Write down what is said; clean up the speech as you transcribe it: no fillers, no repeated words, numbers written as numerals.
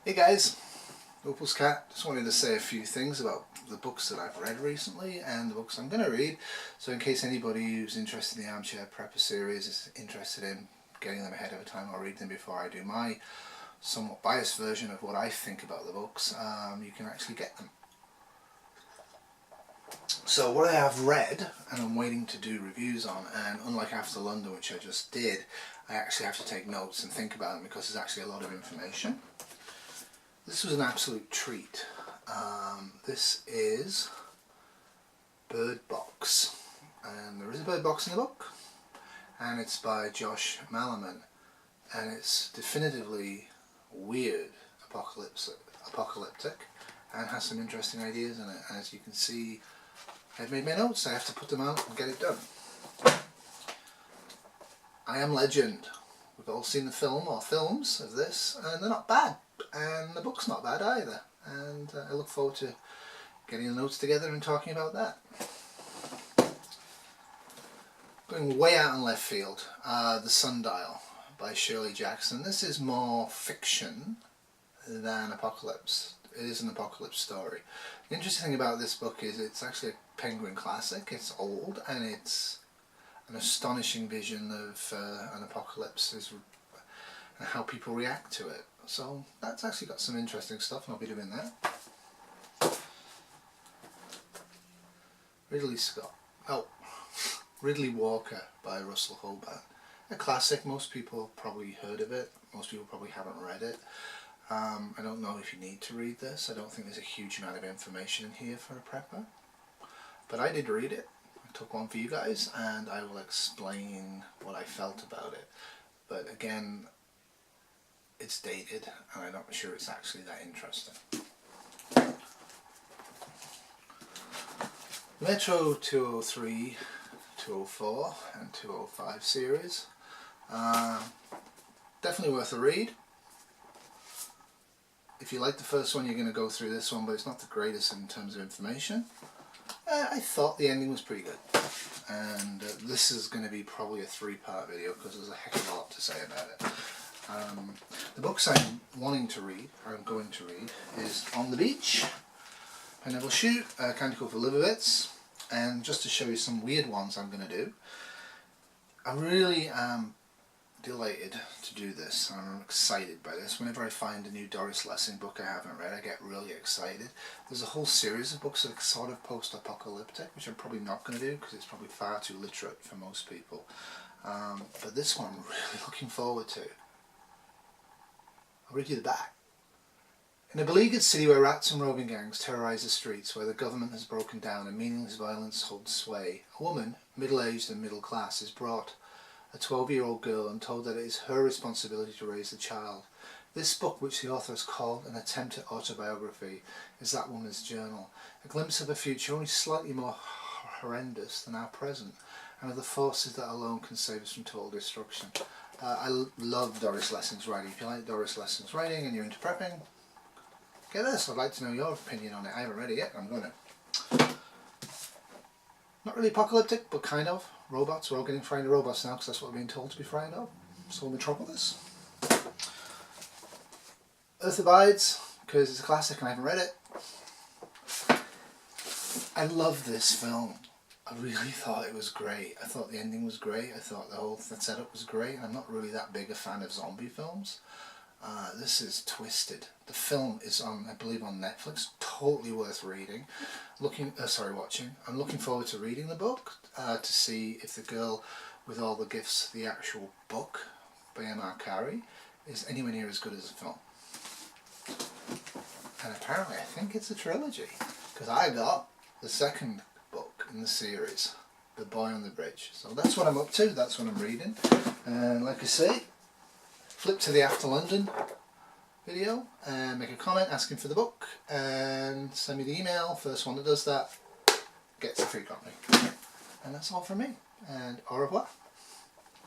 Hey guys, Opal's Cat. Just wanted to say a few things about the books that I've read recently and the books I'm going to read. So in case anybody who's interested in the Armchair Prepper series is interested in getting them ahead of time or read them before I do my somewhat biased version of what I think about the books, you can actually get them. So what I have read and I'm waiting to do reviews on, and unlike After London, which I just did, I actually have to take notes and think about them because there's actually a lot of information. This was an absolute treat. This is Bird Box, and there is a bird box in the book, and it's by Josh Malerman, and it's definitively weird, apocalyptic, and has some interesting ideas in it. And as you can see, I've made my notes. I have to put them out and get it done. I Am Legend. We've all seen the film or films of this, and they're not bad. And the book's not bad either, and I look forward to getting the notes together and talking about that. Going way out in left field, The Sundial by Shirley Jackson. This is more fiction than apocalypse. It is an apocalypse story. The interesting thing about this book is it's actually a Penguin classic. It's old and it's an astonishing vision of an apocalypse and how people react to it. So that's actually got some interesting stuff, and I'll be doing that. Ridley Walker by Russell Hoban. A classic. Most people have probably heard of it. Most people probably haven't read it. I don't know if you need to read this. I don't think there's a huge amount of information in here for a prepper. But I did read it. I took one for you guys, and I will explain what I felt about it. But again, it's dated, and I'm not sure it's actually that interesting. Metro 203, 204 and 205 series. Definitely worth a read. If you like the first one, you're going to go through this one, but it's not the greatest in terms of information. I thought the ending was pretty good. And this is going to be probably a 3-part video because there's a heck of a lot to say about it. The books I'm wanting to read, or I'm going to read, is On the Beach by Neville Shute, Candy Cove for Liverbits, and just to show you some weird ones I'm going to do. I really am delighted to do this, and I'm excited by this. Whenever I find a new Doris Lessing book I haven't read, I get really excited. There's a whole series of books that are sort of post-apocalyptic, which I'm probably not going to do because it's probably far too literate for most people. But this one I'm really looking forward to. I'll read you the back. In a beleaguered city where rats and roving gangs terrorise the streets, where the government has broken down and meaningless violence holds sway, a woman, middle-aged and middle class, is brought a 12-year-old girl and told that it is her responsibility to raise the child. This book, which the author has called an attempt at autobiography, is that woman's journal, a glimpse of a future only slightly more horrendous than our present, and of the forces that alone can save us from total destruction. I love Doris Lessing's writing. If you like Doris Lessing's writing and you're into prepping, get this. I'd like to know your opinion on it. I haven't read it yet. I'm going to. Not really apocalyptic, but kind of. Robots. We're all getting frightened of robots now because that's what we're being told to be frightened of. So Metropolis. Earth Abides, because it's a classic and I haven't read it. I love this film. I really thought it was great. I thought the ending was great. I thought the whole setup was great. I'm not really that big a fan of zombie films. This is twisted. The film is on, I believe, on Netflix. Totally worth reading. Watching. I'm looking forward to reading the book to see if The Girl with All the Gifts, the actual book by M.R. Carey, is anywhere near as good as the film. And apparently, I think it's a trilogy because I got the second book in the series, The Boy on the Bridge. So that's what I'm up to. That's what I'm reading. And like I say, flip to the After London video and make a comment asking for the book and send me the email. First one that does that gets a free copy. And that's all from me, and au revoir.